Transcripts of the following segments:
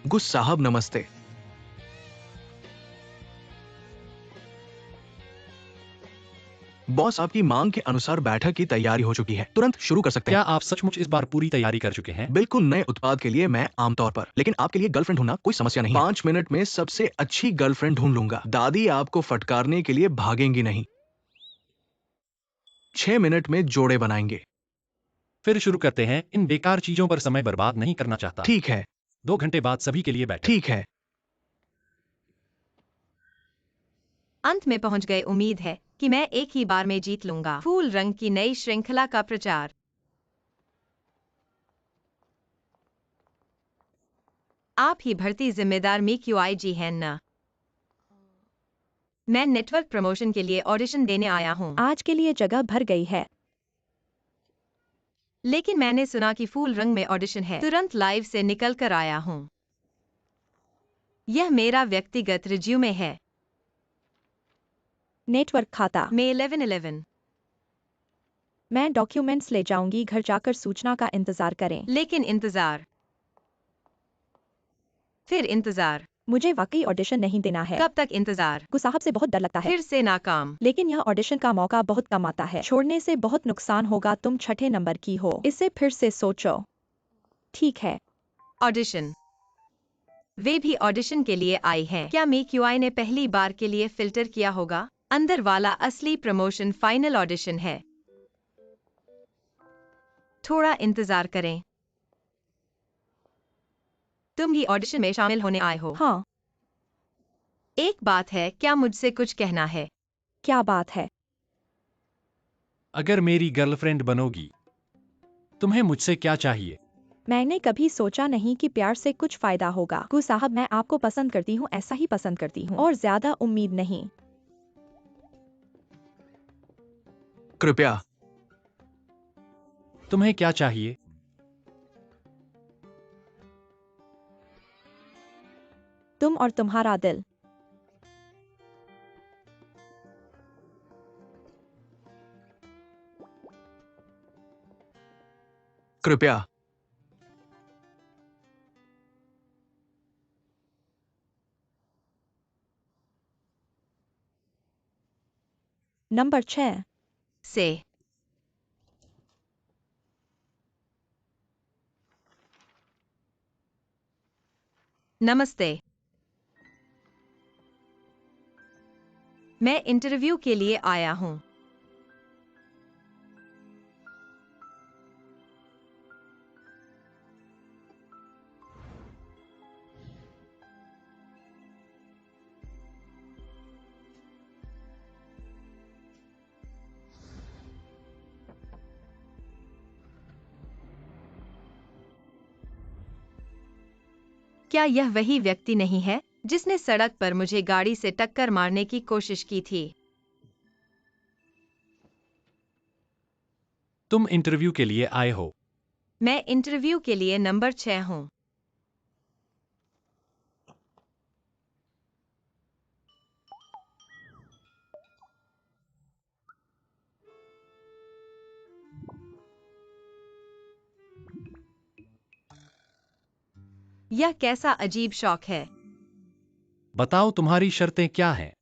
गुस साहब नमस्ते। बॉस, आपकी मांग के अनुसार बैठक की तैयारी हो चुकी है, तुरंत शुरू कर सकते हैं। क्या आप सचमुच इस बार पूरी तैयारी कर चुके हैं? बिल्कुल नए उत्पाद के लिए मैं आमतौर पर, लेकिन आपके लिए गर्लफ्रेंड ढूंढना कोई समस्या नहीं है। 5 मिनट में सबसे अच्छी गर्लफ्रेंड ढूंढ लूंगा। दादी आपको फटकारने के लिए भागेंगी नहीं। 6 मिनट में जोड़े बनाएंगे। फिर शुरू करते हैं। इन बेकार चीजों पर समय बर्बाद नहीं करना चाहता। ठीक है। 2 घंटे बाद सभी के लिए बैठक। ठीक है। अंत में पहुंच गए। उम्मीद है कि मैं एक ही बार में जीत लूंगा। फूल रंग की नई श्रृंखला का प्रचार। आप ही भर्ती जिम्मेदार MQIG हैं ना? मैं नेटवर्क प्रमोशन के लिए ऑडिशन देने आया हूं। आज के लिए जगह भर गई है। लेकिन मैंने सुना कि फूल रंग में ऑडिशन है। तुरंत लाइव से निकल कर आया हूं। यह मेरा व्यक्तिगत रिज्यूमे है। नेटवर्क खाता। May 11/11। मैं डॉक्यूमेंट्स ले जाऊंगी। घर जाकर सूचना का इंतजार करें। लेकिन इंतजार, फिर इंतजार, मुझे वाकई ऑडिशन नहीं देना है। कब तक इंतजार? गुस साहब से बहुत डर लगता है। फिर से नाकाम। लेकिन यह ऑडिशन का मौका बहुत कम आता है। छोड़ने से बहुत नुकसान होगा। तुम छठे नंबर की हो। इसे फिर से सोचो। ठीक है। ऑडिशन। वे भी ऑडिशन के लिए आई हैं। क्या MQI ने पहली बार के लिए फिल्टर किया होगा? अंदर वाला असली प्रमोशन फाइनल ऑडिशन है। थोड़ा इंतजार करें। तुम भी ऑडिशन में शामिल होने आए हो? हाँ। एक बात है, क्या मुझसे कुछ कहना है? क्या बात है? अगर मेरी गर्लफ्रेंड बनोगी, तुम्हें मुझसे क्या चाहिए? मैंने कभी सोचा नहीं कि प्यार से कुछ फायदा होगा। गुस साहब, मैं आपको पसंद करती हूँ, ऐसा ही पसंद करती हूँ, और ज्यादा उम्मीद नहीं। कृपया। तुम्हें क्या चाहिए? तुम और तुम्हारा दिल। कृपया। नंबर 6 से। नमस्ते। मैं इंटरव्यू के लिए आया हूं। क्या यह वही व्यक्ति नहीं है जिसने सड़क पर मुझे गाड़ी से टक्कर मारने की कोशिश की थी? तुम इंटरव्यू के लिए आए हो। मैं इंटरव्यू के लिए नंबर 6 हूं। यह कैसा अजीब शौक है? बताओ तुम्हारी शर्तें क्या हैं?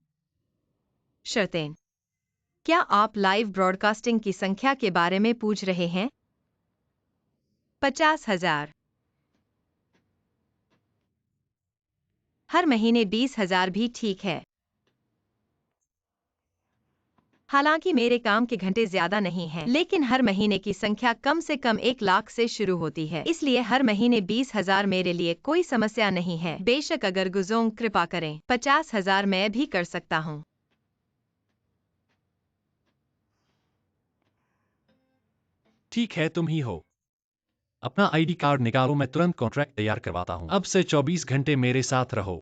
शर्तें? क्या आप लाइव ब्रॉडकास्टिंग की संख्या के बारे में पूछ रहे हैं? 50,000। हर महीने 20,000 भी ठीक है। हालांकि मेरे काम के घंटे ज्यादा नहीं हैं, लेकिन हर महीने की संख्या कम से कम 1 लाख से शुरू होती है, इसलिए हर महीने 20,000 मेरे लिए कोई समस्या नहीं है। बेशक, अगर गुजोंग कृपा करें, 50,000 मैं भी कर सकता हूँ। ठीक है, तुम ही हो। अपना आईडी कार्ड निकालो, मैं तुरंत कॉन्ट्रैक्ट तैयार करवाता हूँ। अब से 24 घंटे मेरे साथ रहो।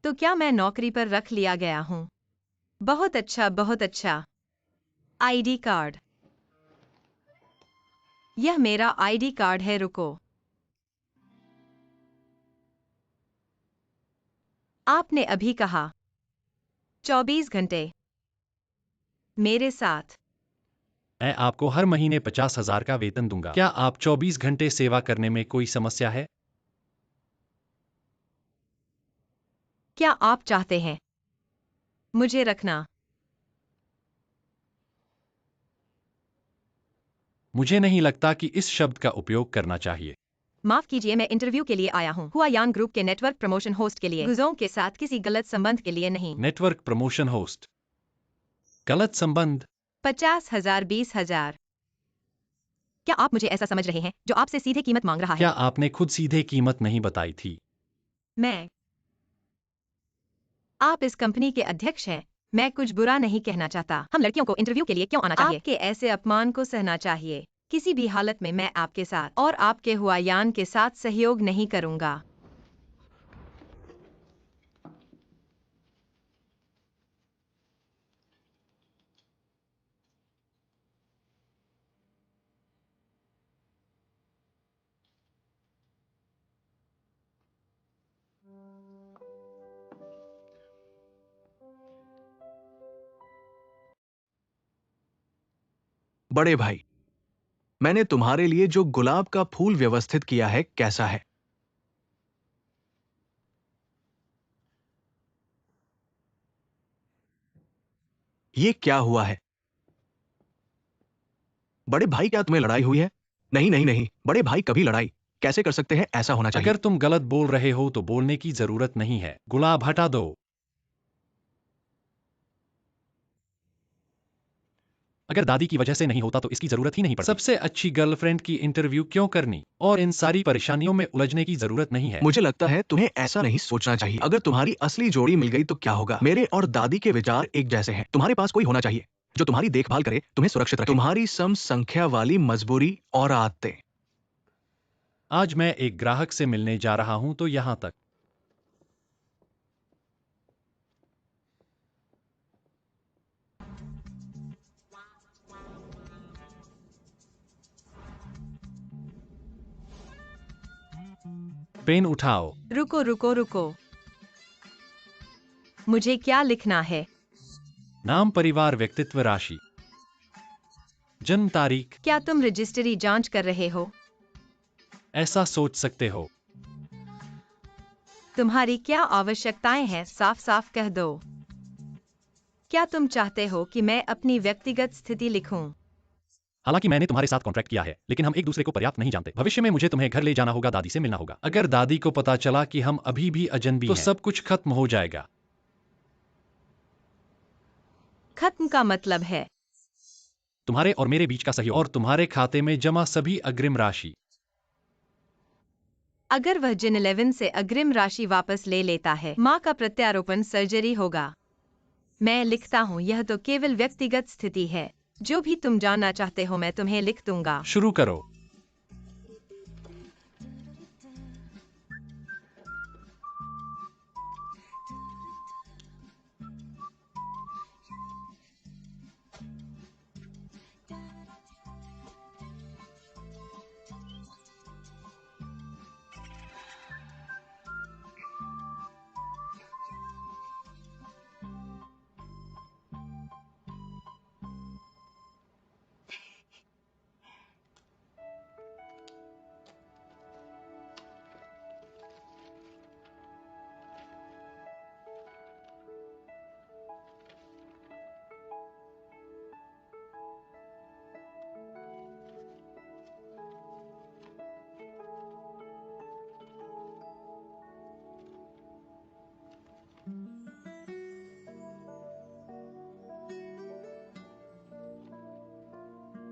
तो क्या मैं नौकरी पर रख लिया गया हूँ? बहुत अच्छा, बहुत अच्छा। ID card. यह मेरा आईडी कार्ड है। रुको। आपने अभी कहा 24 घंटे मेरे साथ। मैं आपको हर महीने 50,000 का वेतन दूंगा। क्या आप 24 घंटे सेवा करने में कोई समस्या है? क्या आप चाहते हैं मुझे रखना? मुझे नहीं लगता कि इस शब्द का उपयोग करना चाहिए। माफ कीजिए, मैं इंटरव्यू के लिए आया हूँ, हुआयान ग्रुप के नेटवर्क प्रमोशन होस्ट के लिए, गुजों के साथ किसी गलत संबंध के लिए नहीं। Network promotion host. गलत संबंध। 50,000, 20,000। क्या आप मुझे ऐसा समझ रहे हैं जो आपसे सीधे कीमत मांग रहा है? क्या आपने खुद सीधे कीमत नहीं बताई थी? मैं आप इस कंपनी के अध्यक्ष हैं। मैं कुछ बुरा नहीं कहना चाहता। हम लड़कियों को इंटरव्यू के लिए क्यों आना चाहिए? आपके ऐसे अपमान को सहना चाहिए। किसी भी हालत में मैं आपके साथ और आपके हुआयान के साथ सहयोग नहीं करूंगा। बड़े भाई, मैंने तुम्हारे लिए जो गुलाब का फूल व्यवस्थित किया है, कैसा है? ये क्या हुआ है? बड़े भाई, क्या तुम्हें लड़ाई हुई है? नहीं नहीं नहीं, बड़े भाई कभी लड़ाई कैसे कर सकते हैं? ऐसा होना चाहिए। अगर तुम गलत बोल रहे हो तो बोलने की जरूरत नहीं है। गुलाब हटा दो। अगर दादी की वजह से नहीं होता तो इसकी जरूरत ही नहीं पड़ती। सबसे अच्छी गर्लफ्रेंड की इंटरव्यू क्यों करनी और इन सारी परेशानियों में उलझने की जरूरत नहीं है। मुझे लगता है तुम्हें ऐसा नहीं सोचना चाहिए। अगर तुम्हारी असली जोड़ी मिल गई तो क्या होगा? मेरे और दादी के विचार एक जैसे हैं। तुम्हारे पास कोई होना चाहिए जो तुम्हारी देखभाल करे, तुम्हें सुरक्षित रखे। तुम्हारी सम संख्या वाली मजबूरी और आदतें। आज मैं एक ग्राहक से मिलने जा रहा हूं तो यहां तक। पेन उठाओ। रुको रुको रुको, मुझे क्या लिखना है? नाम, परिवार, व्यक्तित्व, राशि, जन्म तारीख। क्या तुम रजिस्ट्री जांच कर रहे हो? ऐसा सोच सकते हो। तुम्हारी क्या आवश्यकताएं हैं? साफ साफ कह दो। क्या तुम चाहते हो कि मैं अपनी व्यक्तिगत स्थिति लिखूं? हालांकि मैंने तुम्हारे साथ कॉन्ट्रैक्ट किया है, लेकिन हम एक दूसरे को पर्याप्त नहीं जानते। भविष्य में मुझे तुम्हें घर ले जाना होगा, दादी से मिलना होगा। अगर दादी को पता चला कि हम अभी भी अजनबी तो सब कुछ खत्म हो जाएगा। खत्म का मतलब है तुम्हारे और मेरे बीच का सहयोग और तुम्हारे खाते में जमा सभी अग्रिम राशि। अगर वह जिन 11 से अग्रिम राशि वापस ले लेता है, माँ का प्रत्यारोपण सर्जरी होगा। मैं लिखता हूँ, यह तो केवल व्यक्तिगत स्थिति है। जो भी तुम जानना चाहते हो मैं तुम्हें लिख दूंगा। शुरू करो।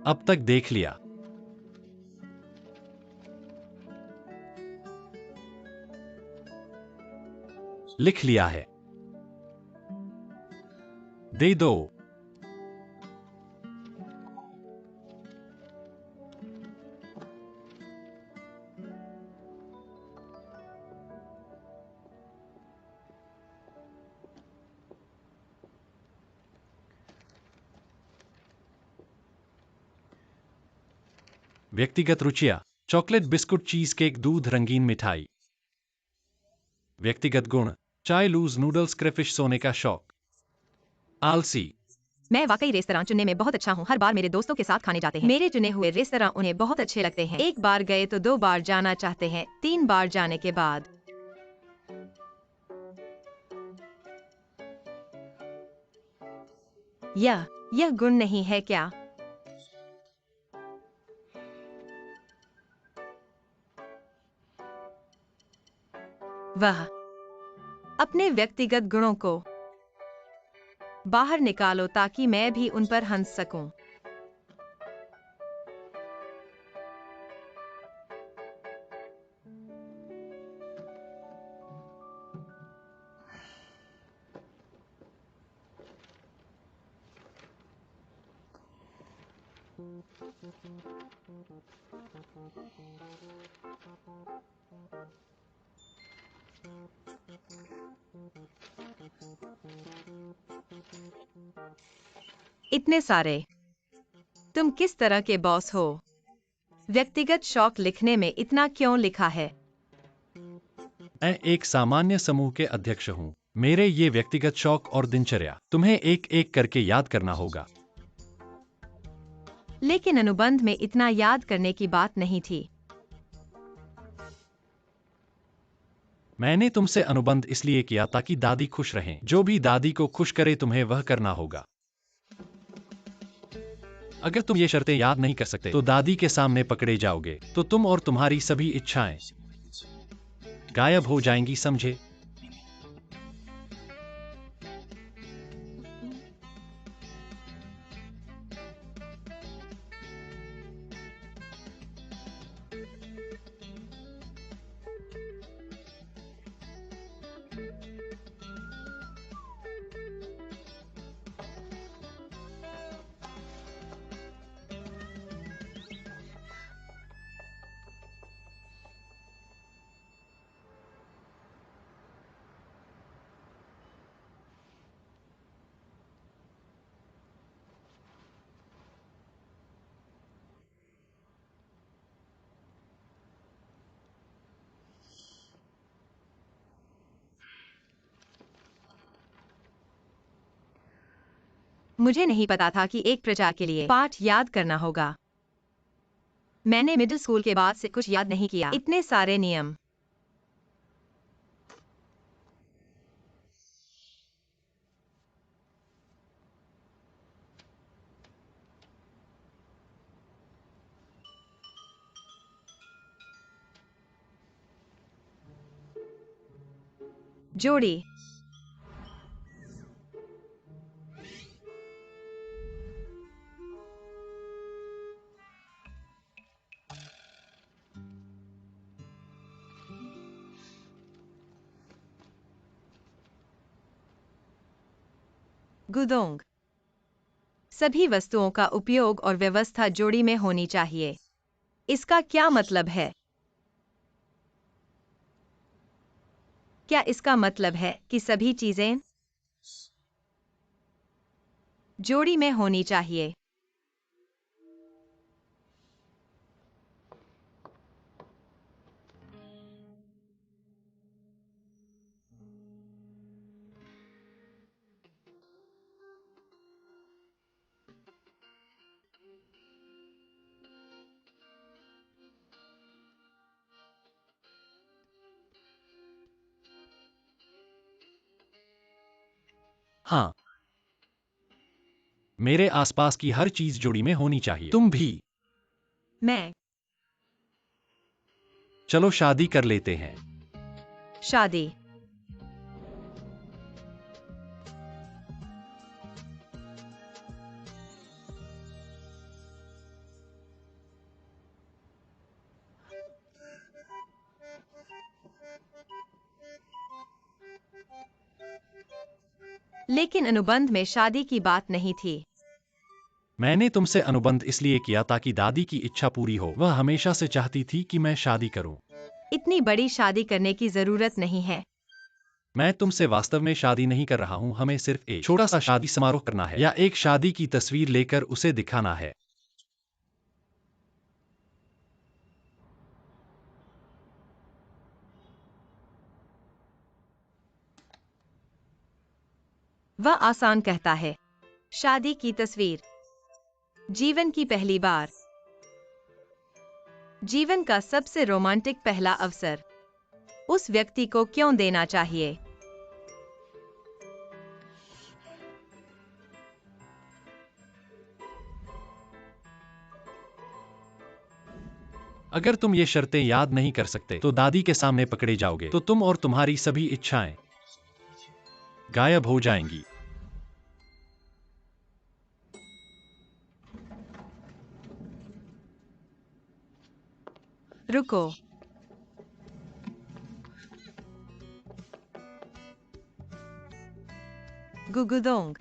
अब तक देख लिया। लिख लिया है। दे दो। व्यक्तिगत रुचियां, चॉकलेट, बिस्कुट, चीज केक, दूध, रंगीन मिठाई। व्यक्तिगत गुण, चाय, लूज, नूडल्स, क्रेफिश, सोने का शौक। आलसी। मैं वाकई रेस्तरां चुनने में बहुत अच्छा हूँ। हर बार मेरे दोस्तों के साथ खाने जाते हैं। मेरे चुने हुए रेस्तरां उन्हें बहुत अच्छे लगते हैं। एक बार गए तो 2 बार जाना चाहते हैं। 3 बार जाने के बाद यह गुण नहीं है क्या? वह अपने व्यक्तिगत गुणों को बाहर निकालो ताकि मैं भी उन पर हंस सकूं। इतने सारे। तुम किस तरह के बॉस हो? व्यक्तिगत शौक लिखने में इतना क्यों लिखा है? मैं एक सामान्य समूह के अध्यक्ष हूँ। मेरे ये व्यक्तिगत शौक और दिनचर्या तुम्हें एक एक करके याद करना होगा। लेकिन अनुबंध में इतना याद करने की बात नहीं थी। मैंने तुमसे अनुबंध इसलिए किया ताकि दादी खुश रहें। जो भी दादी को खुश करे तुम्हें वह करना होगा। अगर तुम ये शर्तें याद नहीं कर सकते तो दादी के सामने पकड़े जाओगे, तो तुम और तुम्हारी सभी इच्छाएं गायब हो जाएंगी, समझे? मुझे नहीं पता था कि एक प्रजा के लिए पाठ याद करना होगा। मैंने मिडिल स्कूल के बाद से कुछ याद नहीं किया। इतने सारे नियम। जोड़ी। गुदोंग। सभी वस्तुओं का उपयोग और व्यवस्था जोड़ी में होनी चाहिए। इसका क्या मतलब है? क्या इसका मतलब है कि सभी चीजें जोड़ी में होनी चाहिए? हाँ, मेरे आसपास की हर चीज जोड़ी में होनी चाहिए। तुम भी। मैं। चलो शादी कर लेते हैं। शादी। लेकिन अनुबंध में शादी की बात नहीं थी। मैंने तुमसे अनुबंध इसलिए किया ताकि दादी की इच्छा पूरी हो। वह हमेशा से चाहती थी कि मैं शादी करूं। इतनी बड़ी शादी करने की जरूरत नहीं है। मैं तुमसे वास्तव में शादी नहीं कर रहा हूं। हमें सिर्फ एक छोटा सा शादी समारोह करना है, या एक शादी की तस्वीर लेकर उसे दिखाना है। वह आसान कहता है। शादी की तस्वीर। जीवन की पहली बार। जीवन का सबसे रोमांटिक पहला अवसर उस व्यक्ति को क्यों देना चाहिए? अगर तुम ये शर्तें याद नहीं कर सकते तो दादी के सामने पकड़े जाओगे, तो तुम और तुम्हारी सभी इच्छाएं गायब हो जाएंगी। रुको। गुगुदोंग।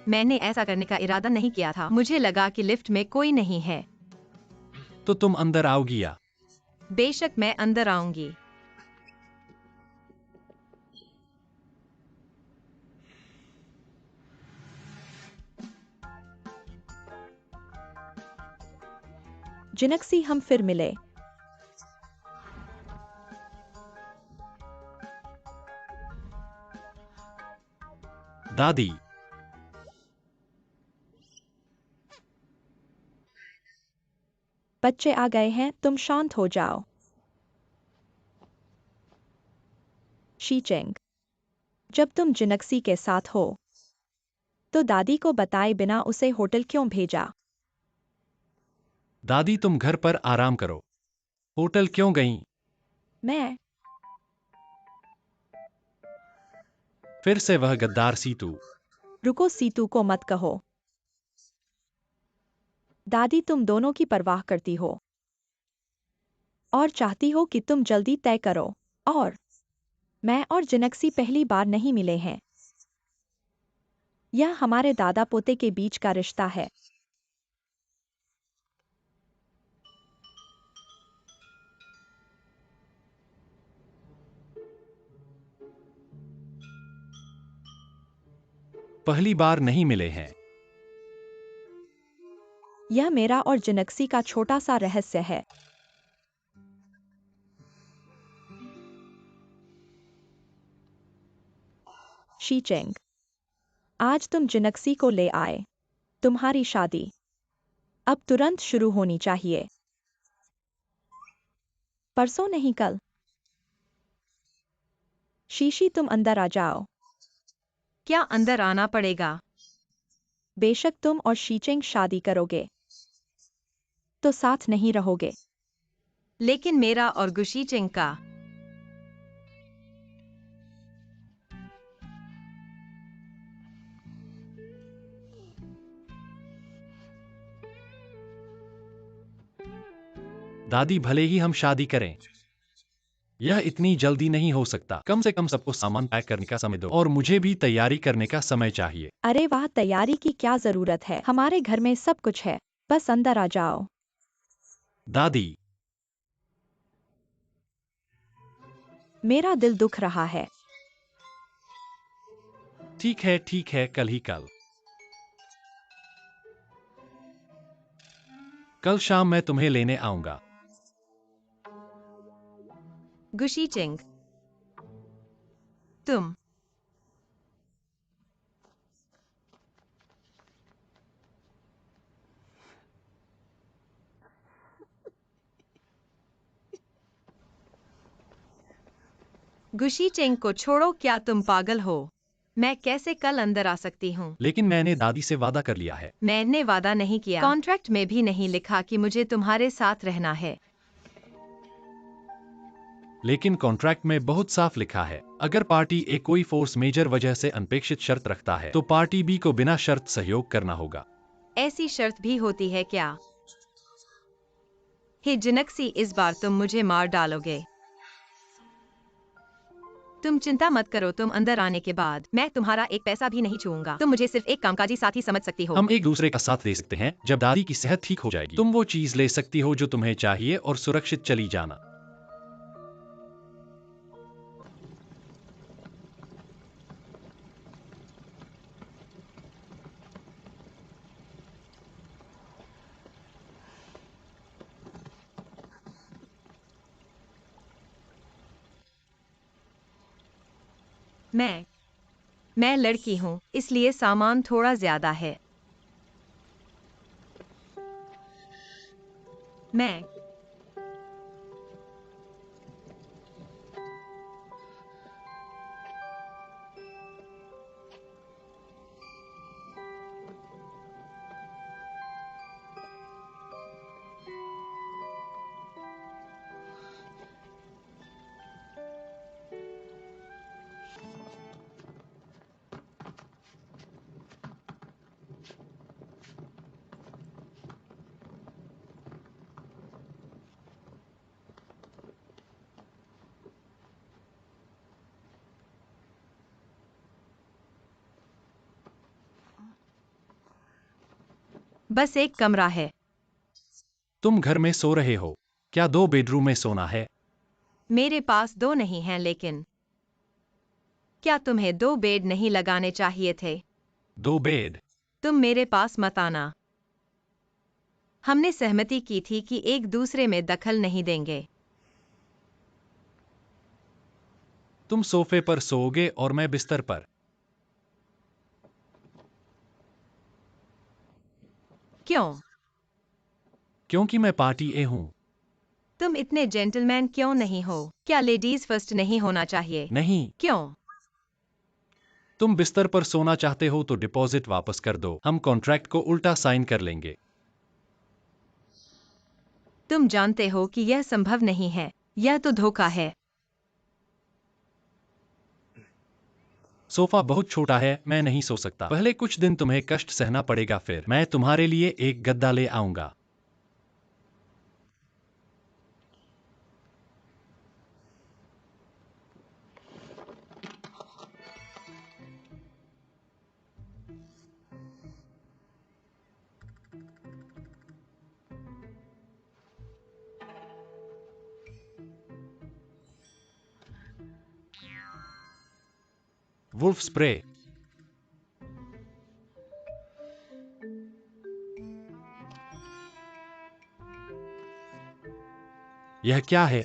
मैंने ऐसा करने का इरादा नहीं किया था। मुझे लगा कि लिफ्ट में कोई नहीं है। तो तुम अंदर आओगी या? बेशक मैं अंदर आऊंगी। जिनक्सी, हम फिर मिले। दादी, बच्चे आ गए हैं, तुम शांत हो जाओ। शीचेंग, जब तुम जिनक्सी के साथ हो तो दादी को बताए बिना उसे होटल क्यों भेजा? दादी तुम घर पर आराम करो। होटल क्यों गईं? मैं फिर से वह गद्दार सीतू। रुको, सीतू को मत कहो। दादी तुम दोनों की परवाह करती हो और चाहती हो कि तुम जल्दी तय करो। और मैं और जिनक्सी पहली बार नहीं मिले हैं। यह हमारे दादा पोते के बीच का रिश्ता है। पहली बार नहीं मिले हैं। यह मेरा और जिनक्सी का छोटा सा रहस्य है। शीचेंग, आज तुम जिनक्सी को ले आए। तुम्हारी शादी अब तुरंत शुरू होनी चाहिए। परसों नहीं, कल। शीशी, तुम अंदर आ जाओ। क्या अंदर आना पड़ेगा? बेशक तुम और शीचेंग शादी करोगे तो साथ नहीं रहोगे। लेकिन मेरा और गुशीचेंग का। दादी, भले ही हम शादी करें, यह इतनी जल्दी नहीं हो सकता। कम से कम सबको सामान पैक करने का समय दो और मुझे भी तैयारी करने का समय चाहिए। अरे वाह, तैयारी की क्या जरूरत है? हमारे घर में सब कुछ है, बस अंदर आ जाओ। दादी, मेरा दिल दुख रहा है। ठीक है, कल ही कल। कल शाम मैं तुम्हें लेने आऊंगा। गुशीचेंग, तुम। गुशीचेंग को छोड़ो, क्या तुम पागल हो? मैं कैसे कल अंदर आ सकती हूँ? लेकिन मैंने दादी से वादा कर लिया है। मैंने वादा नहीं किया। कॉन्ट्रैक्ट में भी नहीं लिखा कि मुझे तुम्हारे साथ रहना है। लेकिन कॉन्ट्रैक्ट में बहुत साफ लिखा है, अगर पार्टी ए कोई फोर्स मेजर वजह से अनपेक्षित शर्त रखता है तो पार्टी बी को बिना शर्त सहयोग करना होगा। ऐसी शर्त भी होती है क्या? हे जिनक्सी, इस बार तुम मुझे मार डालोगे। तुम चिंता मत करो, तुम अंदर आने के बाद मैं तुम्हारा एक पैसा भी नहीं छूऊंगा। तुम मुझे सिर्फ एक कामकाजी साथी समझ सकती हो। हम एक दूसरे का साथ दे सकते हैं। जब दादी की सेहत ठीक हो जाएगी, तुम वो चीज ले सकती हो जो तुम्हें चाहिए और सुरक्षित चली जाना। मैं मैं लड़की हूँ, इसलिए सामान थोड़ा ज्यादा है। मैं बस एक कमरा है। तुम घर में सो रहे हो, क्या 2 बेडरूम में सोना है? मेरे पास 2 नहीं हैं, लेकिन क्या तुम्हें 2 बेड नहीं लगाने चाहिए थे? 2 बेड? तुम मेरे पास मत आना। हमने सहमति की थी कि एक दूसरे में दखल नहीं देंगे। तुम सोफे पर सोओगे और मैं बिस्तर पर। क्यों? क्योंकि मैं पार्टी ए हूं। तुम इतने जेंटलमैन क्यों नहीं हो? क्या लेडीज फर्स्ट नहीं होना चाहिए? नहीं। क्यों? तुम बिस्तर पर सोना चाहते हो तो डिपॉजिट वापस कर दो, हम कॉन्ट्रैक्ट को उल्टा साइन कर लेंगे। तुम जानते हो कि यह संभव नहीं है। यह तो धोखा है। सोफा बहुत छोटा है, मैं नहीं सो सकता। पहले कुछ दिन तुम्हें कष्ट सहना पड़ेगा, फिर मैं तुम्हारे लिए एक गद्दा ले आऊंगा। Wolf spray. यह क्या है?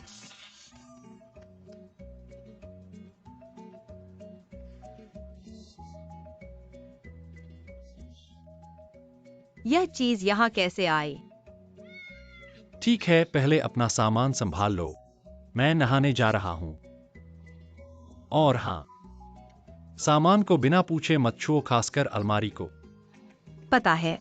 यह चीज यहाँ कैसे आई? ठीक है, पहले अपना सामान संभाल लो, मैं नहाने जा रहा हूं। और हाँ, सामान को बिना पूछे मत छुओ, खासकर अलमारी को। पता है।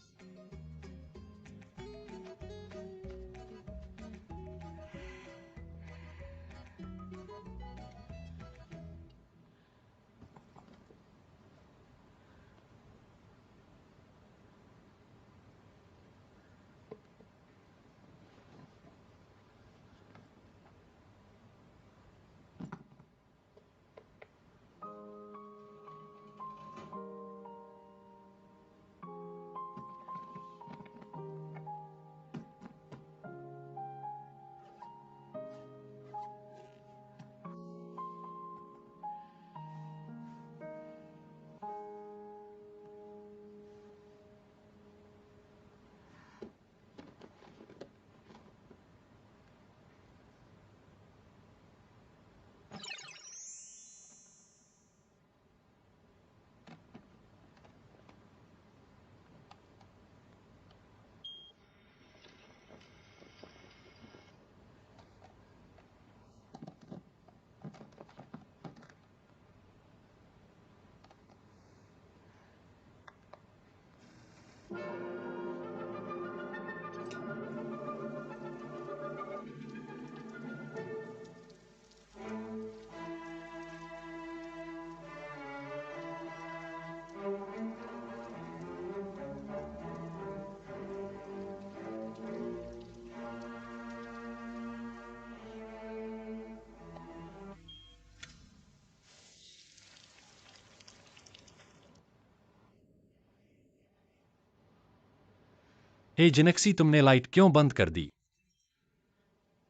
हे जिनेक्सी, तुमने लाइट क्यों बंद कर दी?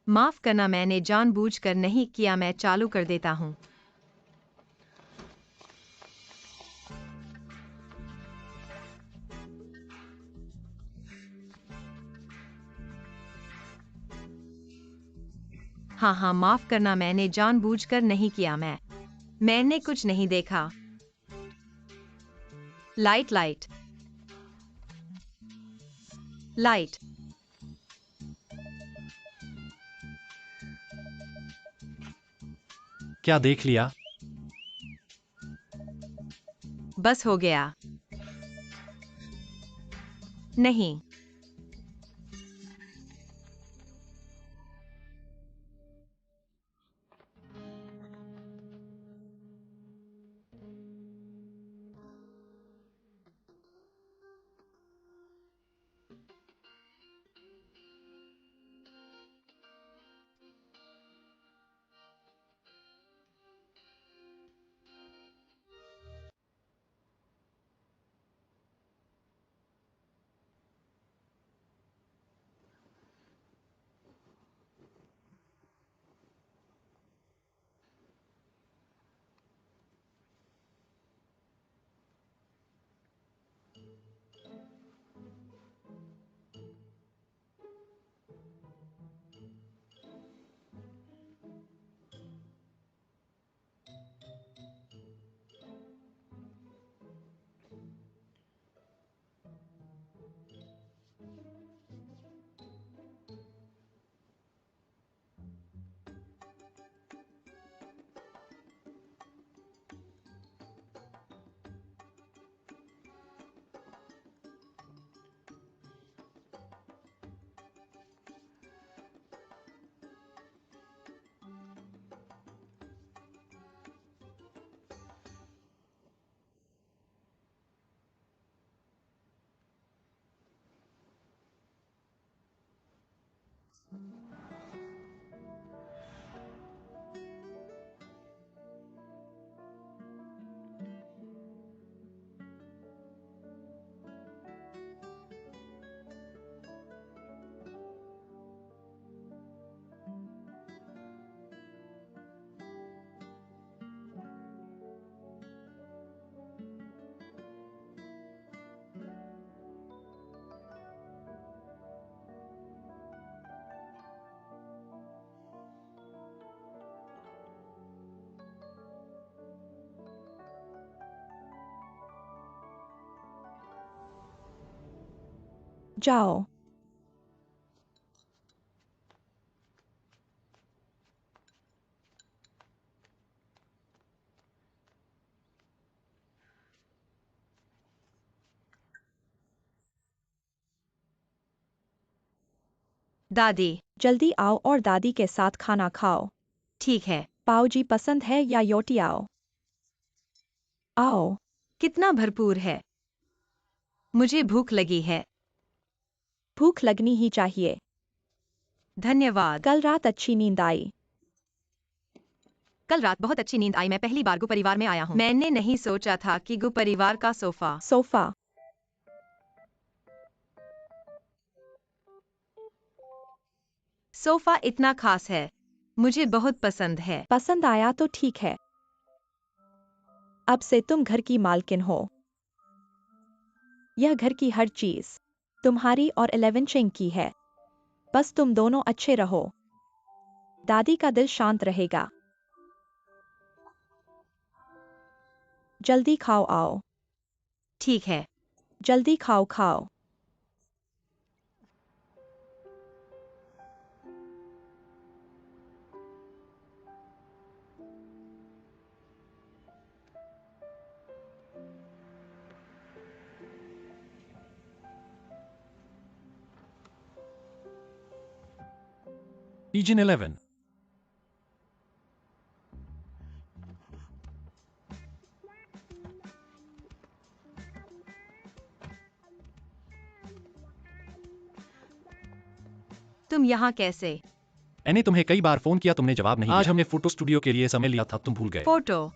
माफ करना, मैंने जानबूझकर नहीं किया। मैं चालू कर देता हूँ। हाँ हाँ, माफ करना, मैंने जानबूझकर नहीं किया। मैंने कुछ नहीं देखा। Light light light. क्या देख लिया? बस हो गया। नहीं। जाओ। दादी। जल्दी आओ और दादी के साथ खाना खाओ। ठीक है। पाव जी पसंद है या योटी आओ? आओ। कितना भरपूर है। मुझे भूख लगी है। भूख लगनी ही चाहिए। धन्यवाद। कल रात अच्छी नींद आई? कल रात बहुत अच्छी नींद आई। मैं पहली बार गु परिवार में आया हूँ। मैंने नहीं सोचा था कि गु परिवार का सोफा सोफा। सोफा इतना खास है। मुझे बहुत पसंद है। पसंद आया तो ठीक है। अब से तुम घर की मालकिन हो। यह घर की हर चीज तुम्हारी और 11 चिंग की है। बस तुम दोनों अच्छे रहो। दादी का दिल शांत रहेगा। जल्दी खाओ आओ। ठीक है। जल्दी खाओ खाओ। Region 11. तुम यहाँ कैसे? मैंने तुम्हें कई बार फोन किया, तुमने जवाब नहीं दिया। आज हमने फोटो स्टूडियो के लिए समय लिया था, तुम भूल गए। फोटो।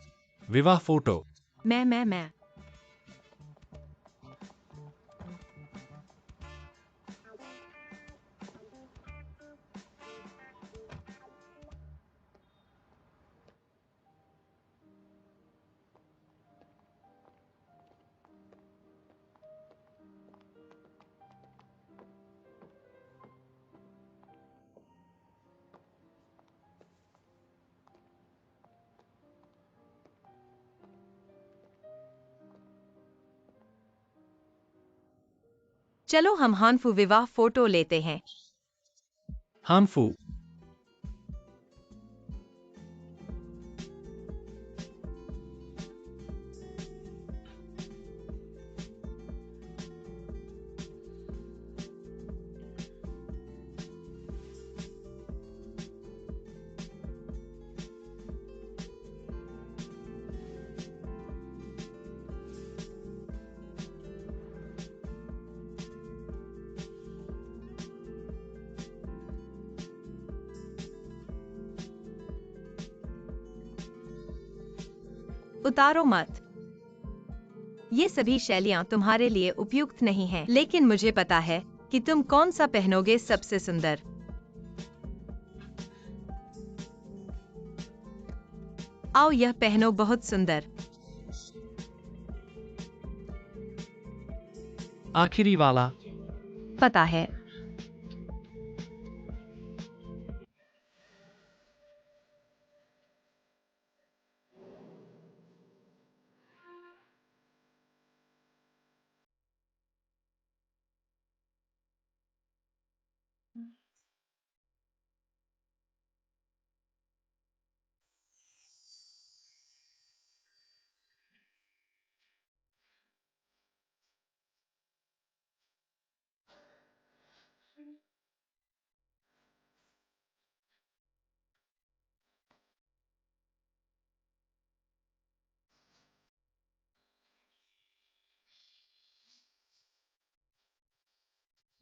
विवाह फोटो। मैं चलो हम हानफू विवाह फोटो लेते हैं। हानफू, उतारो मत। ये सभी शैलियां तुम्हारे लिए उपयुक्त नहीं हैं, लेकिन मुझे पता है कि तुम कौन सा पहनोगे सबसे सुंदर। आओ यह पहनो, बहुत सुंदर। आखिरी वाला। पता है।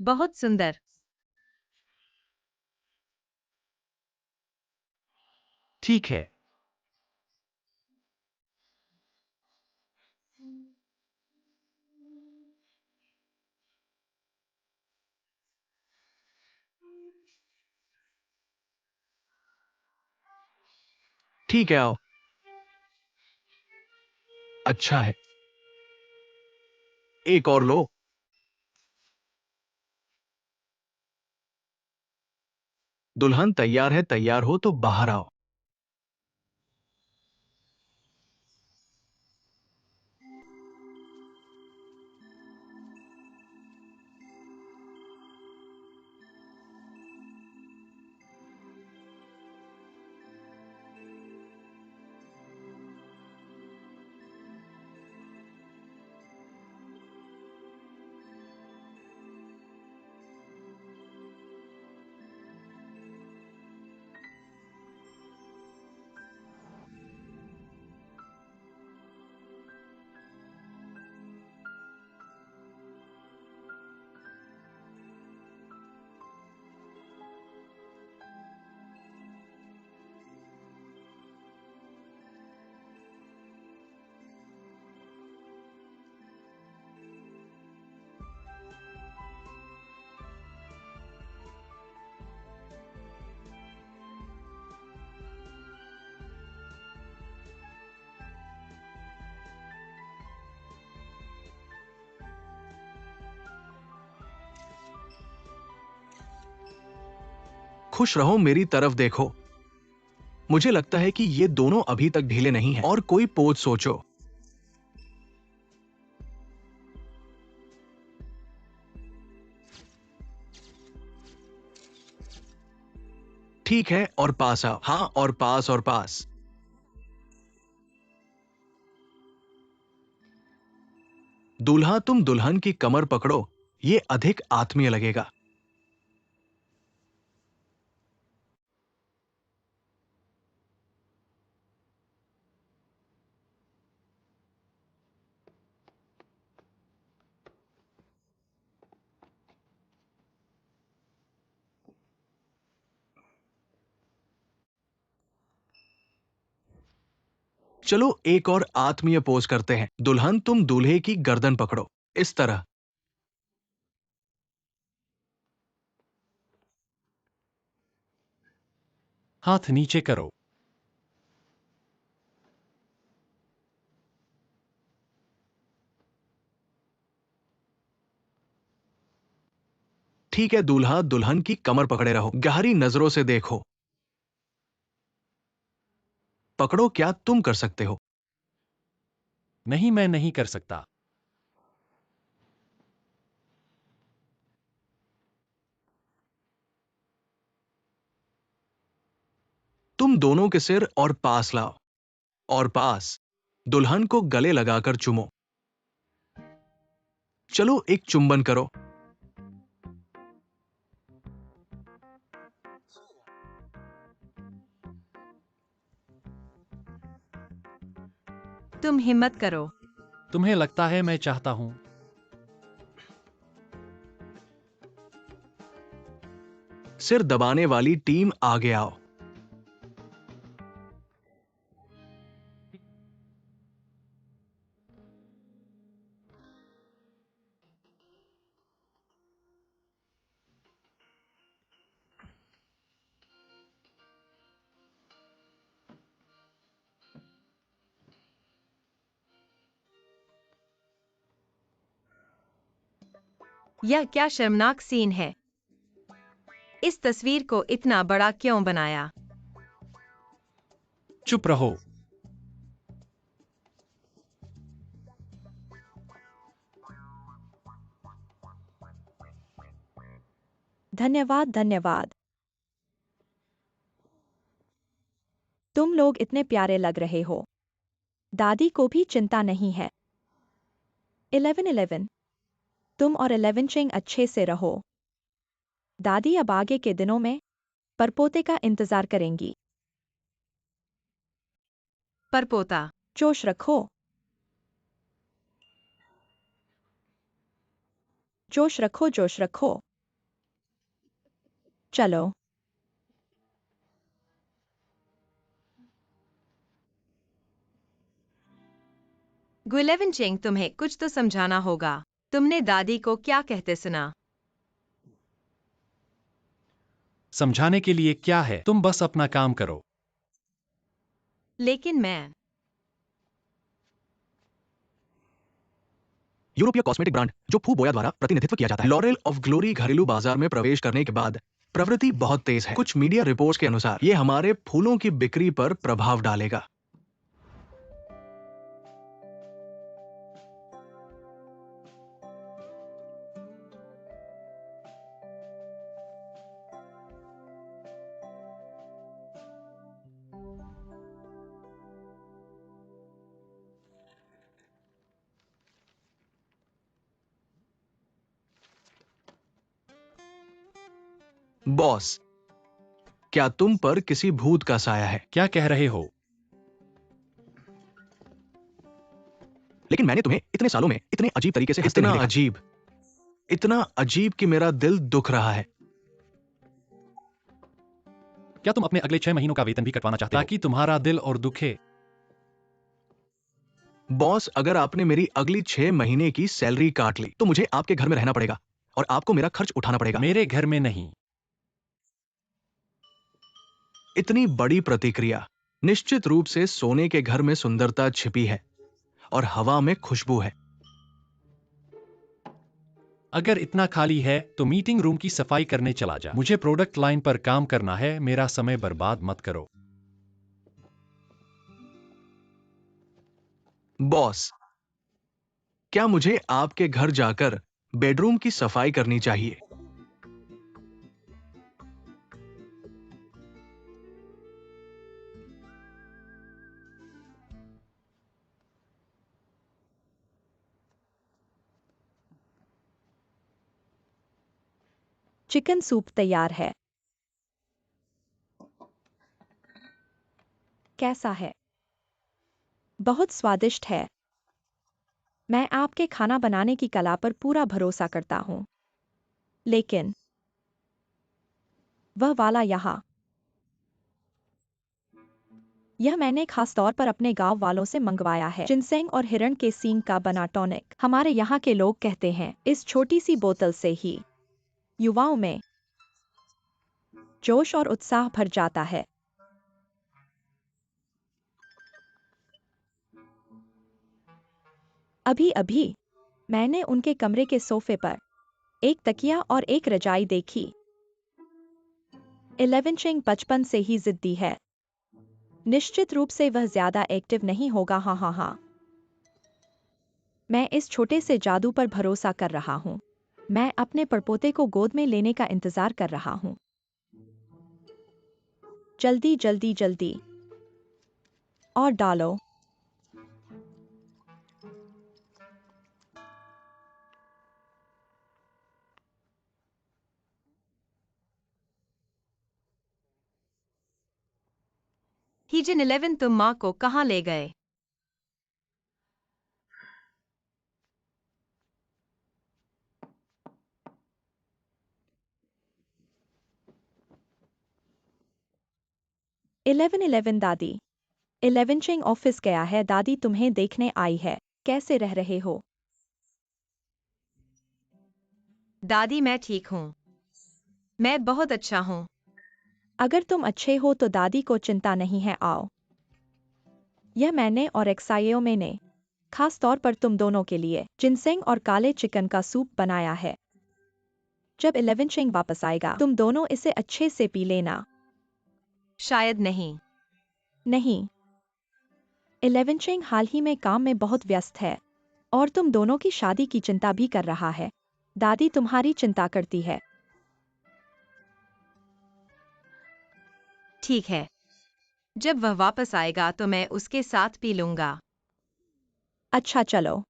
बहुत सुंदर। ठीक है। ठीक है, आओ। अच्छा है, एक और लो। दुल्हन तैयार है, तैयार हो तो बाहर आओ। खुश रहो, मेरी तरफ देखो। मुझे लगता है कि ये दोनों अभी तक ढीले नहीं हैं, और कोई पोज सोचो। ठीक है, और पास आओ। हाँ, और पास और पास। दूल्हा, तुम दुल्हन की कमर पकड़ो, ये अधिक आत्मीय लगेगा। चलो एक और आत्मीय पोज करते हैं। दुल्हन, तुम दूल्हे की गर्दन पकड़ो, इस तरह। हाथ नीचे करो। ठीक है, दूल्हा दुल्हन की कमर पकड़े रहो, गहरी नजरों से देखो। पकड़ो, क्या तुम कर सकते हो? नहीं, मैं नहीं कर सकता। तुम दोनों के सिर और पास लाओ, और पास दुल्हन को गले लगाकर चुमो। चलो एक चुंबन करो। तुम हिम्मत करो। तुम्हें लगता है मैं चाहता हूं? सिर दबाने वाली टीम आगे आओ। यह क्या शर्मनाक सीन है। इस तस्वीर को इतना बड़ा क्यों बनाया? चुप रहो। धन्यवाद धन्यवाद। तुम लोग इतने प्यारे लग रहे हो। दादी को भी चिंता नहीं है। 11-11 तुम और 11 चिंग अच्छे से रहो। दादी अब आगे के दिनों में परपोते का इंतजार करेंगी। परपोता। जोश रखो। जोश रखो जोश रखो। चलो। गुइलेवन चिंग, तुम्हें कुछ तो समझाना होगा। तुमने दादी को क्या कहते सुना? समझाने के लिए क्या है, तुम बस अपना काम करो। लेकिन मैं। यूरोपीय कॉस्मेटिक ब्रांड जो फू बोया द्वारा प्रतिनिधित्व किया जाता है, लॉरेल ऑफ ग्लोरी घरेलू बाजार में प्रवेश करने के बाद प्रवृत्ति बहुत तेज है। कुछ मीडिया रिपोर्ट्स के अनुसार ये हमारे फूलों की बिक्री पर प्रभाव डालेगा। बॉस, क्या तुम पर किसी भूत का साया है? क्या कह रहे हो? लेकिन मैंने तुम्हें इतने सालों में इतने अजीब तरीके से हंसते नहीं देखा। इतना अजीब कि मेरा दिल दुख रहा है। क्या तुम अपने अगले 6 महीनों का वेतन भी कटवाना चाहते हो ताकि तुम्हारा दिल और दुखे? बॉस, अगर आपने मेरी अगली 6 महीने की सैलरी काट ली तो मुझे आपके घर में रहना पड़ेगा और आपको मेरा खर्च उठाना पड़ेगा। मेरे घर में नहीं। इतनी बड़ी प्रतिक्रिया। निश्चित रूप से सोने के घर में सुंदरता छिपी है और हवा में खुशबू है। अगर इतना खाली है तो मीटिंग रूम की सफाई करने चला जा। मुझे प्रोडक्ट लाइन पर काम करना है, मेरा समय बर्बाद मत करो। बॉस, क्या मुझे आपके घर जाकर बेडरूम की सफाई करनी चाहिए? चिकन सूप तैयार है। कैसा है? बहुत स्वादिष्ट है। मैं आपके खाना बनाने की कला पर पूरा भरोसा करता हूँ। लेकिन वह वाला यहाँ। यह मैंने खास तौर पर अपने गांव वालों से मंगवाया है। जिनसेंग और हिरण के सींग का बना टॉनिक। हमारे यहाँ के लोग कहते हैं इस छोटी सी बोतल से ही युवाओं में जोश और उत्साह भर जाता है। अभी अभी मैंने उनके कमरे के सोफे पर एक तकिया और एक रजाई देखी। 11 चिंग बचपन से ही जिद्दी है। निश्चित रूप से वह ज्यादा एक्टिव नहीं होगा। हाँ हाँ हाँ। मैं इस छोटे से जादू पर भरोसा कर रहा हूँ। मैं अपने परपोते को गोद में लेने का इंतजार कर रहा हूँ। जल्दी जल्दी जल्दी। और डालो। हीजन 11 तुम माँ को कहाँ ले गए? इलेवन इलेवन दादी। 11 चिंग ऑफिस गया है, दादी तुम्हें देखने आई है। कैसे रह रहे हो? दादी मैं ठीक हूँ। मैं बहुत अच्छा हूँ। अगर तुम अच्छे हो तो दादी को चिंता नहीं है, आओ। यह मैंने और एक्साइयो मैंने खास तौर पर तुम दोनों के लिए जिनसेंग और काले चिकन का सूप बनाया है। जब 11 चिंग वापस आएगा तुम दोनों इसे अच्छे से पी लेना। शायद नहीं। नहीं। 11 चिंग हाल ही में काम में बहुत व्यस्त है और तुम दोनों की शादी की चिंता भी कर रहा है। दादी तुम्हारी चिंता करती है। ठीक है। जब वह वापस आएगा तो मैं उसके साथ पी लूंगा। अच्छा चलो।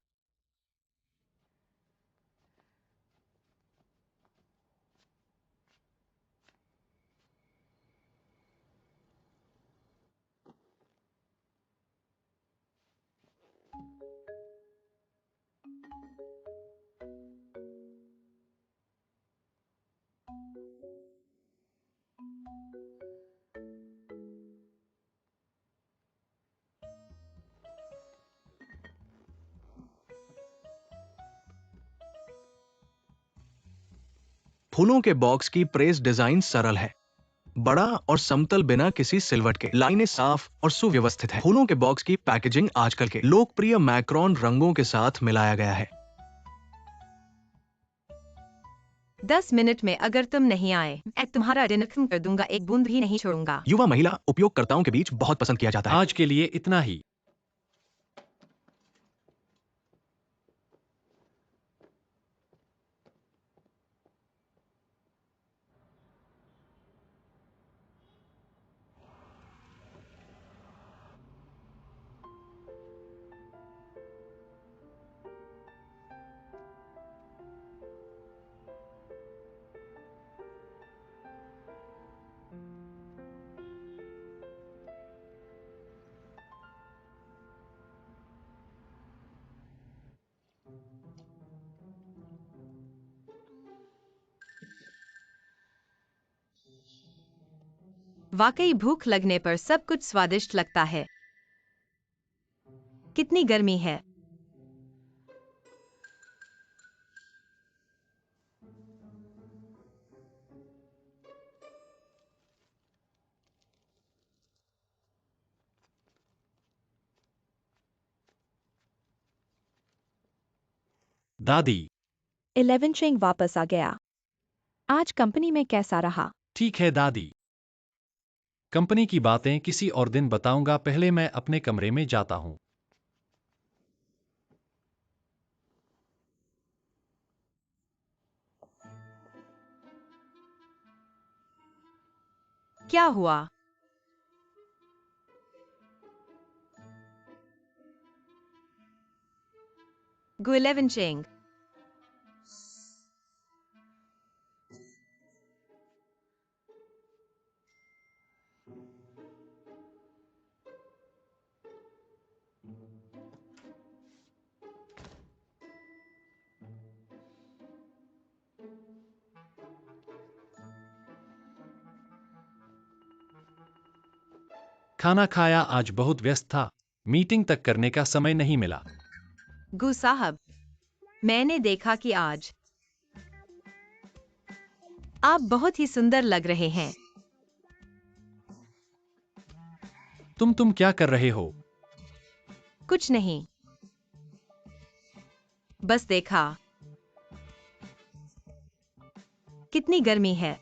फूलों के बॉक्स की प्रेस डिजाइन सरल है, बड़ा और समतल बिना किसी सिलवट के। लाइनें साफ और सुव्यवस्थित है। फूलों के बॉक्स की पैकेजिंग आजकल के लोकप्रिय मैक्रोन रंगों के साथ मिलाया गया है। 10 मिनट में अगर तुम नहीं आए मैं तुम्हारा डिनर खत्म कर दूंगा, एक बूंद भी नहीं छोड़ूंगा। युवा महिला उपयोगकर्ताओं के बीच बहुत पसंद किया जाता है। आज के लिए इतना ही। वाकई भूख लगने पर सब कुछ स्वादिष्ट लगता है। कितनी गर्मी है। दादी। 11 चिंग वापस आ गया। आज कंपनी में कैसा रहा? ठीक है दादी। कंपनी की बातें किसी और दिन बताऊंगा, पहले मैं अपने कमरे में जाता हूँ। क्या हुआ? गु 11 चिंग। खाना खाया, आज बहुत व्यस्त था, मीटिंग तक करने का समय नहीं मिला। गु साहब, मैंने देखा कि आज आप बहुत ही सुंदर लग रहे हैं। तुम क्या कर रहे हो? कुछ नहीं, बस देखा। कितनी गर्मी है।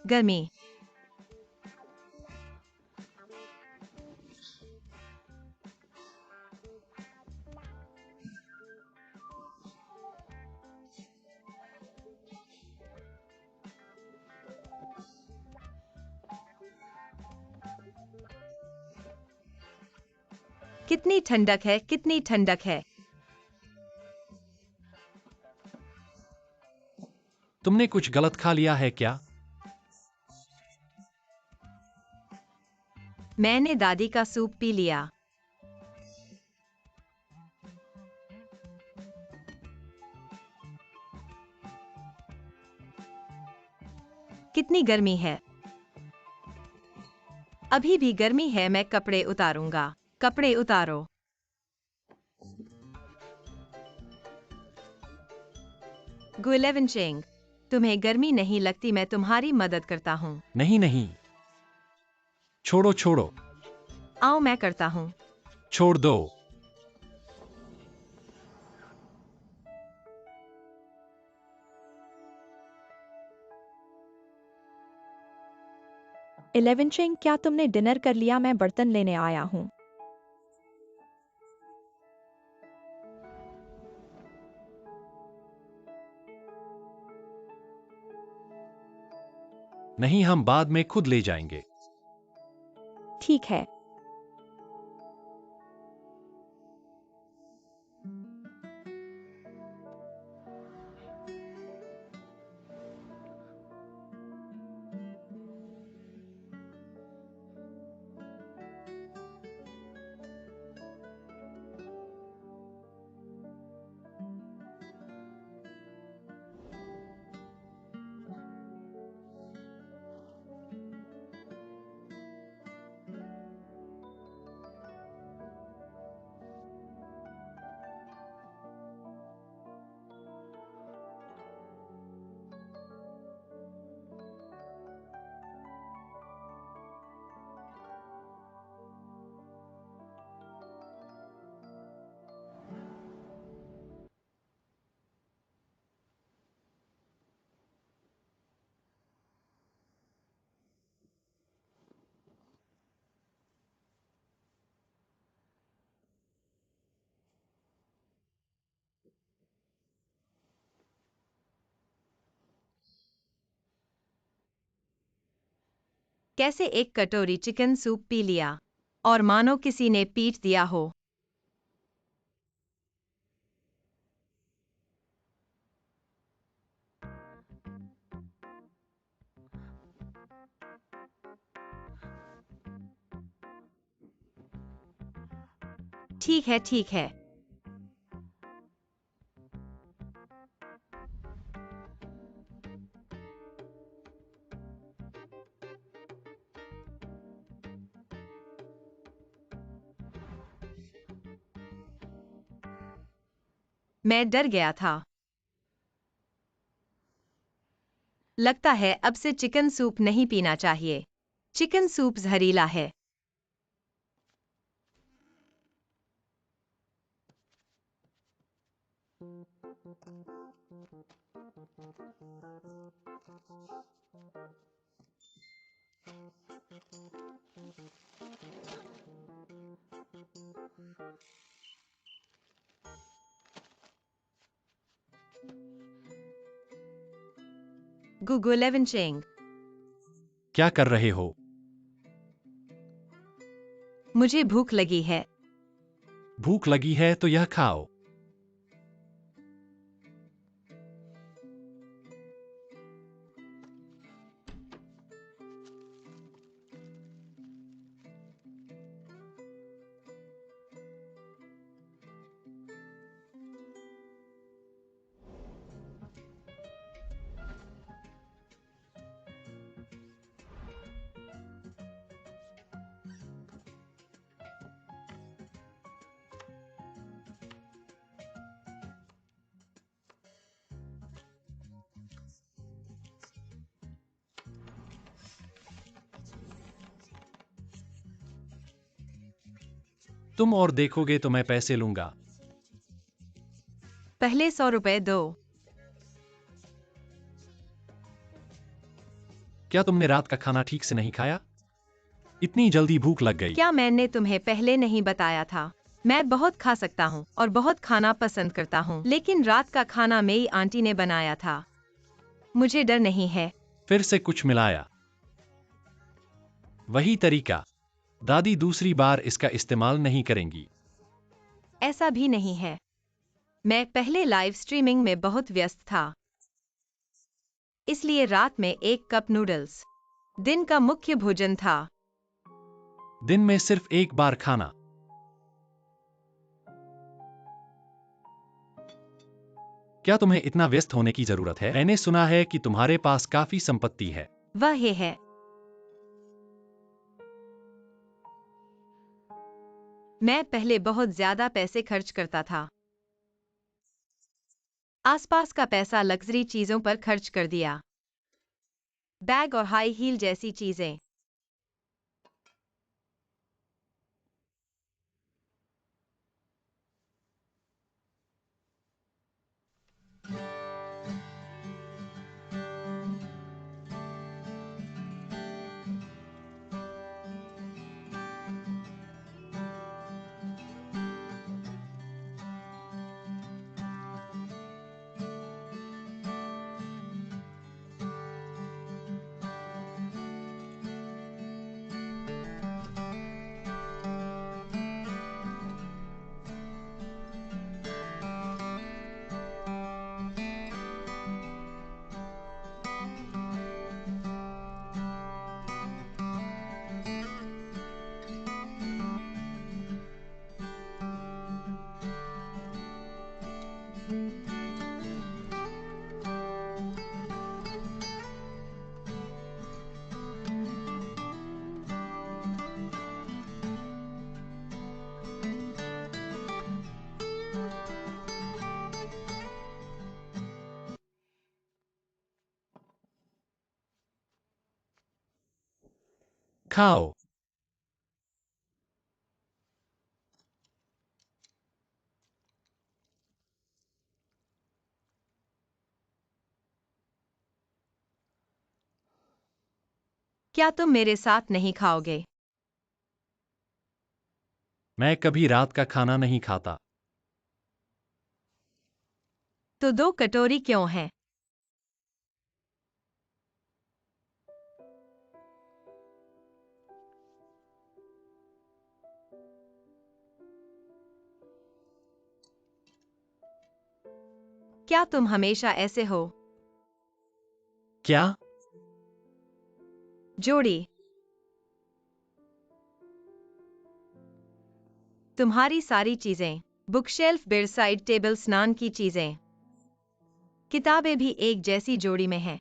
गर्मी। कितनी ठंडक है, कितनी ठंडक है। तुमने कुछ गलत खा लिया है क्या? मैंने दादी का सूप पी लिया। कितनी गर्मी है। अभी भी गर्मी है, मैं कपड़े उतारूंगा। कपड़े उतारो। गुलेवनचेंग, तुम्हें गर्मी नहीं लगती, मैं तुम्हारी मदद करता हूँ। नहीं नहीं, छोड़ो छोड़ो, आओ मैं करता हूँ। छोड़ दो। इलेवेंचिंग, क्या तुमने डिनर कर लिया? मैं बर्तन लेने आया हूँ। नहीं, हम बाद में खुद ले जाएंगे। ठीक है। कैसे एक कटोरी चिकन सूप पी लिया और मानो किसी ने पीट दिया हो। ठीक है, ठीक है। मैं डर गया था। लगता है अब से चिकन सूप नहीं पीना चाहिए। चिकन सूप जहरीला है। गुलेवनचेंग, क्या कर रहे हो? मुझे भूख लगी है। भूख लगी है तो यह खाओ। तुम और देखोगे तो मैं पैसे लूंगा। पहले 100 रुपए दो। क्या तुमने रात का खाना ठीक से नहीं खाया? इतनी जल्दी भूख लग गई। क्या मैंने तुम्हें पहले नहीं बताया था? मैं बहुत खा सकता हूँ और बहुत खाना पसंद करता हूँ, लेकिन रात का खाना मेरी आंटी ने बनाया था। मुझे डर नहीं है। फिर से कुछ मिलाया। वही तरीका। दादी दूसरी बार इसका इस्तेमाल नहीं करेंगी। ऐसा भी नहीं है। मैं पहले लाइव स्ट्रीमिंग में बहुत व्यस्त था, इसलिए रात में 1 कप नूडल्स दिन का मुख्य भोजन था। दिन में सिर्फ एक बार खाना। क्या तुम्हें इतना व्यस्त होने की जरूरत है? मैंने सुना है कि तुम्हारे पास काफी संपत्ति है। वह है। मैं पहले बहुत ज्यादा पैसे खर्च करता था। आसपास का पैसा लग्जरी चीजों पर खर्च कर दिया, बैग और हाई हील जैसी चीजें। खाओ। क्या तुम मेरे साथ नहीं खाओगे? मैं कभी रात का खाना नहीं खाता। तो 2 कटोरी क्यों हैं? क्या तुम हमेशा ऐसे हो? क्या? जोड़ी। तुम्हारी सारी चीजें, बुकशेल्फ, बेडसाइड टेबल, स्नान की चीजें, किताबें भी एक जैसी जोड़ी में हैं।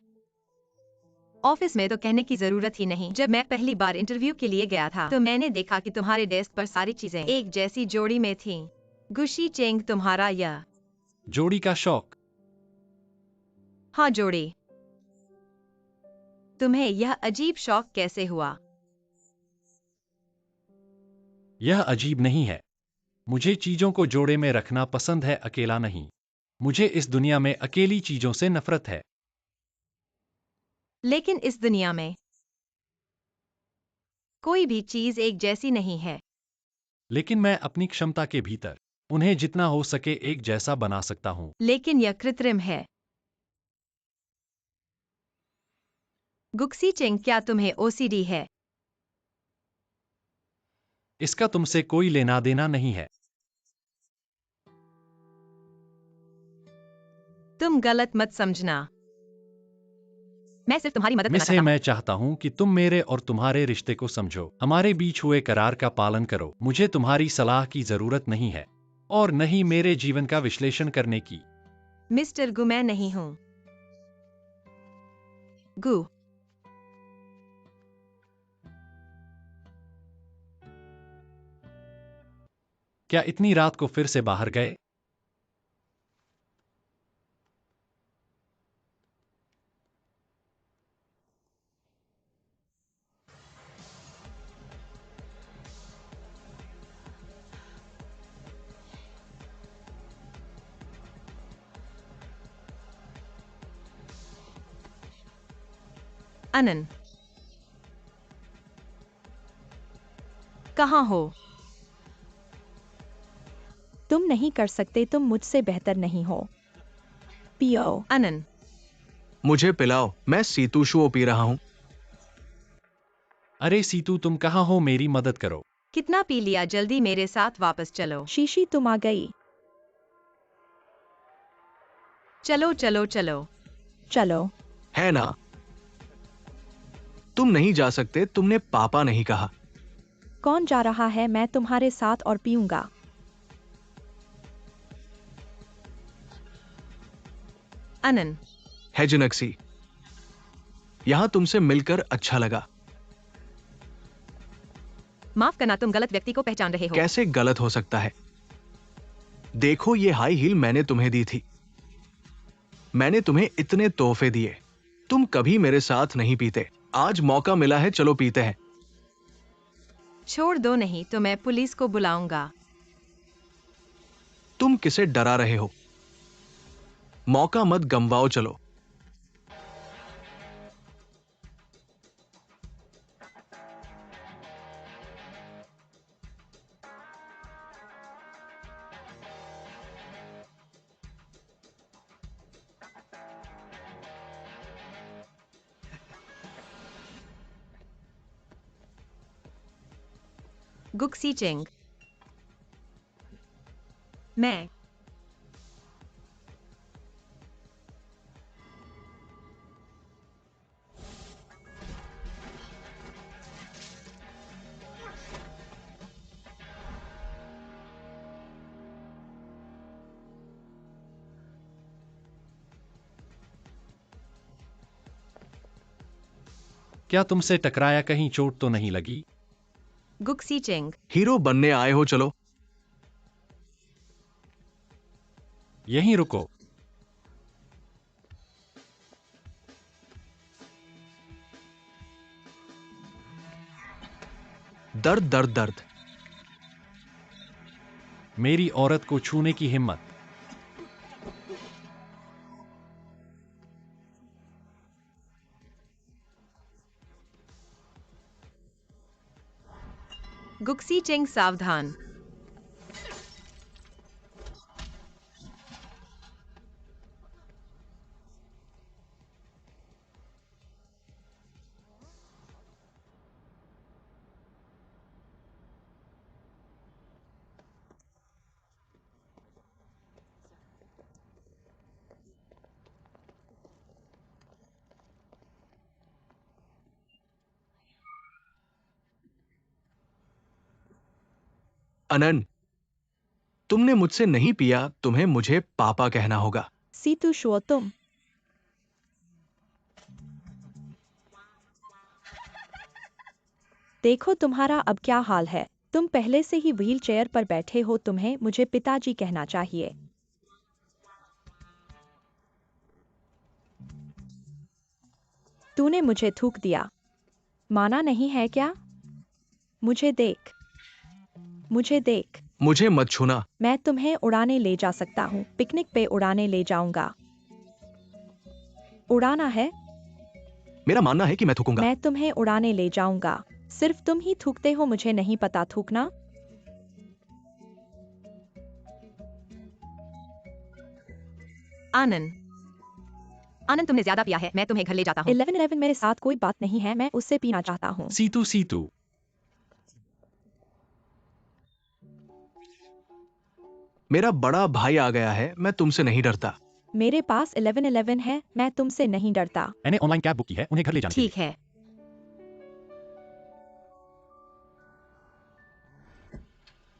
ऑफिस में तो कहने की जरूरत ही नहीं। जब मैं पहली बार इंटरव्यू के लिए गया था तो मैंने देखा कि तुम्हारे डेस्क पर सारी चीजें एक जैसी जोड़ी में थीं। गुशी चेंग, तुम्हारा यह जोड़ी का शौक। हाँ, जोड़ी। तुम्हें यह अजीब शौक कैसे हुआ? यह अजीब नहीं है। मुझे चीजों को जोड़े में रखना पसंद है, अकेला नहीं। मुझे इस दुनिया में अकेली चीजों से नफरत है। लेकिन इस दुनिया में कोई भी चीज एक जैसी नहीं है। लेकिन मैं अपनी क्षमता के भीतर उन्हें जितना हो सके एक जैसा बना सकता हूँ। लेकिन यह कृत्रिम है। गुक्सी चेंग, क्या तुम्हें ओसीडी है? इसका तुमसे कोई लेना देना नहीं है। तुम गलत मत समझना। मैं सिर्फ तुम्हारी मदद करना मिस है, चाहता हूँ। मैं चाहता हूं कि तुम मेरे और तुम्हारे रिश्ते को समझो। हमारे बीच हुए करार का पालन करो। मुझे तुम्हारी सलाह की जरूरत नहीं है और न ही मेरे जीवन का विश्लेषण करने की। मिस्टर गु, मैं नहीं हूं। गु। क्या इतनी रात को फिर से बाहर गए? अनन, कहाँ हो? तुम नहीं कर सकते, तुम मुझसे बेहतर नहीं हो। पियो। अनन, मुझे पिलाओ, मैं सीतूशुओ पी रहा हूँ। अरे सीतू, तुम कहाँ हो? मेरी मदद करो। कितना पी लिया, जल्दी मेरे साथ वापस चलो। शीशी तुम आ गई। चलो चलो चलो। चलो। है ना? तुम नहीं जा सकते, तुमने पापा नहीं कहा। कौन जा रहा है? मैं तुम्हारे साथ और पीऊंगा। अनन, है जिनक्सी, यहां तुमसे मिलकर अच्छा लगा। माफ करना, तुम गलत व्यक्ति को पहचान रहे हो। कैसे गलत हो सकता है? देखो, ये हाई हील मैंने तुम्हें दी थी। मैंने तुम्हें इतने तोहफे दिए, तुम कभी मेरे साथ नहीं पीते। आज मौका मिला है, चलो पीते हैं। छोड़ दो, नहीं तो मैं पुलिस को बुलाऊंगा। तुम किसे डरा रहे हो? मौका मत गंवाओ, चलो। गुक्सी चेंग। मैं। क्या तुमसे टकराया? कहीं चोट तो नहीं लगी? गुक्सी चेंग। हीरो बनने आए हो, चलो। यहीं रुको। दर्द दर्द दर्द। मेरी औरत को छूने की हिम्मत। गुक्सी चेंग, सावधान। अनन, तुमने मुझसे नहीं पिया, तुम्हें मुझे पापा कहना होगा। सीतू शो तुम। देखो तुम्हारा अब क्या हाल है। तुम पहले से ही व्हील चेयर पर बैठे हो, तुम्हें मुझे पिताजी कहना चाहिए। तूने मुझे थूक दिया। माना नहीं है क्या? मुझे देख। मुझे देख। मुझे मत छूना। मैं तुम्हें उड़ाने ले जा सकता हूँ, पिकनिक पे उड़ाने ले जाऊंगा। उड़ाना है? मेरा मानना है कि मैं थूकूंगा। मैं तुम्हें उड़ाने ले जाऊंगा। सिर्फ तुम ही थूकते हो, मुझे नहीं पता थूकना। आनंद। आनंद, तुमने ज्यादा पिया है, मैं तुम्हें घर ले जाता हूँ। 11-11 मेरे साथ कोई बात नहीं है, मैं उससे पीना चाहता हूँ। सीतू सीतू। मेरा बड़ा भाई आ गया है, मैं तुमसे नहीं डरता। मेरे पास 11-11 है, मैं तुमसे नहीं डरता। मैंने ऑनलाइन कैब बुक की है उन्हें घर ले जाने के लिए। ठीक है।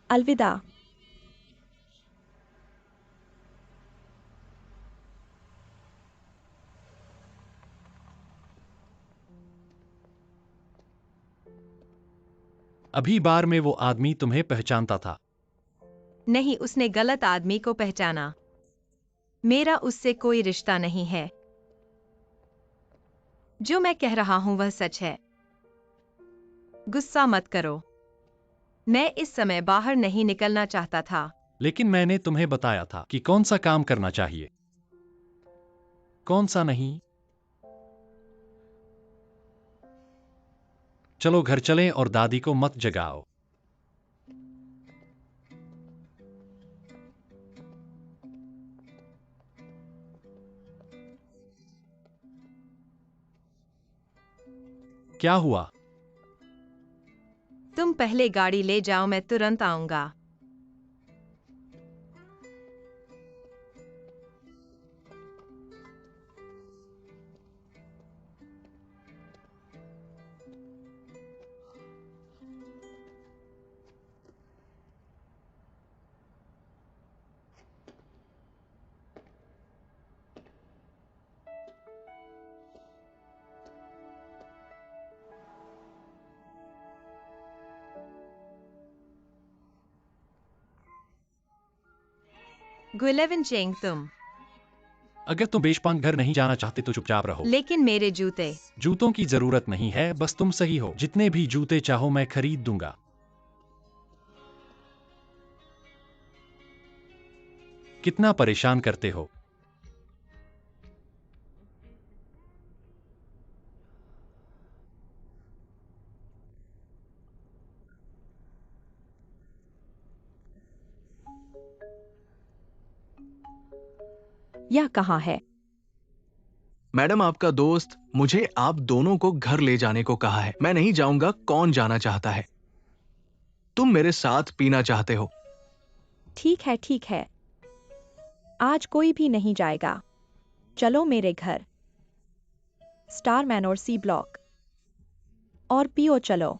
अलविदा। अभी बार में वो आदमी तुम्हें पहचानता था। नहीं, उसने गलत आदमी को पहचाना। मेरा उससे कोई रिश्ता नहीं है। जो मैं कह रहा हूं वह सच है। गुस्सा मत करो। मैं इस समय बाहर नहीं निकलना चाहता था। लेकिन मैंने तुम्हें बताया था कि कौन सा काम करना चाहिए, कौन सा नहीं। चलो घर चलें और दादी को मत जगाओ। क्या हुआ? तुम पहले गाड़ी ले जाओ, मैं तुरंत आऊंगा। गुलेवन चेंग, तुम। अगर तुम बेशपांग घर नहीं जाना चाहते तो चुपचाप रहो। लेकिन मेरे जूते। जूतों की जरूरत नहीं है, बस तुम सही हो। जितने भी जूते चाहो मैं खरीद दूंगा। कितना परेशान करते हो। यह कहाँ है? मैडम, आपका दोस्त मुझे आप दोनों को घर ले जाने को कहा है। मैं नहीं जाऊंगा। कौन जाना चाहता है? तुम मेरे साथ पीना चाहते हो? ठीक है, ठीक है। आज कोई भी नहीं जाएगा। चलो मेरे घर, स्टार मैनोर सी ब्लॉक, और पियो चलो।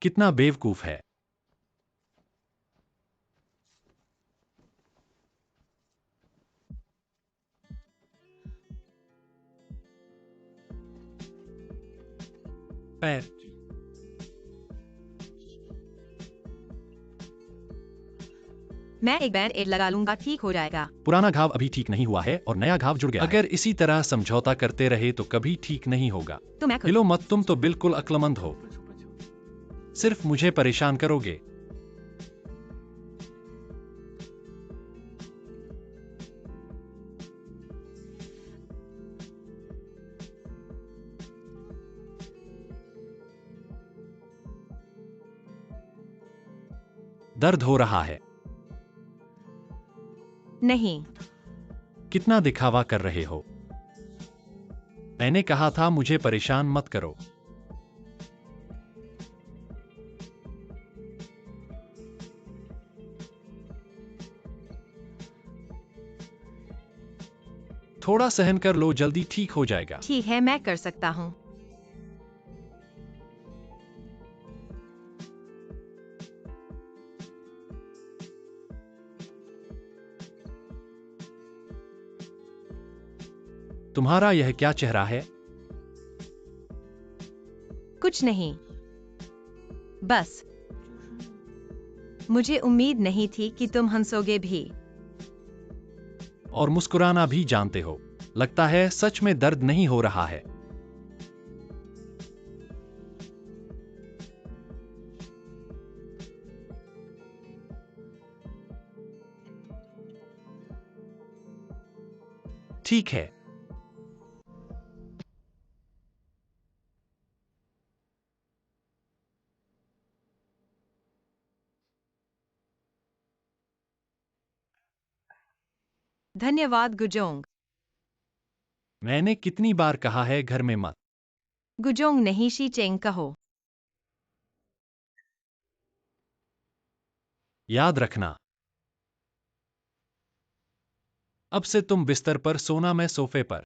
कितना बेवकूफ है। पैर। मैं एक बैंड एड लगा लूंगा, ठीक हो जाएगा। पुराना घाव अभी ठीक नहीं हुआ है और नया घाव जुड़ गया है। अगर इसी तरह समझौता करते रहे तो कभी ठीक नहीं होगा। तो मैं खुद। हिलो मत, तुम तो बिल्कुल अक्लमंद हो। सिर्फ मुझे परेशान करोगे। दर्द हो रहा है। नहीं। कितना दिखावा कर रहे हो। मैंने कहा था मुझे परेशान मत करो। थोड़ा सहन कर लो, जल्दी ठीक हो जाएगा। ठीक है, मैं कर सकता हूँ। तुम्हारा यह क्या चेहरा है? कुछ नहीं, बस मुझे उम्मीद नहीं थी कि तुम हंसोगे भी। और मुस्कुराना भी जानते हो। लगता है सच में दर्द नहीं हो रहा है। ठीक है। धन्यवाद गुजोंग। मैंने कितनी बार कहा है घर में मत। गुजोंग नहीं, शी चेंग कहो। याद रखना। अब से तुम बिस्तर पर सोना, मैं सोफे पर।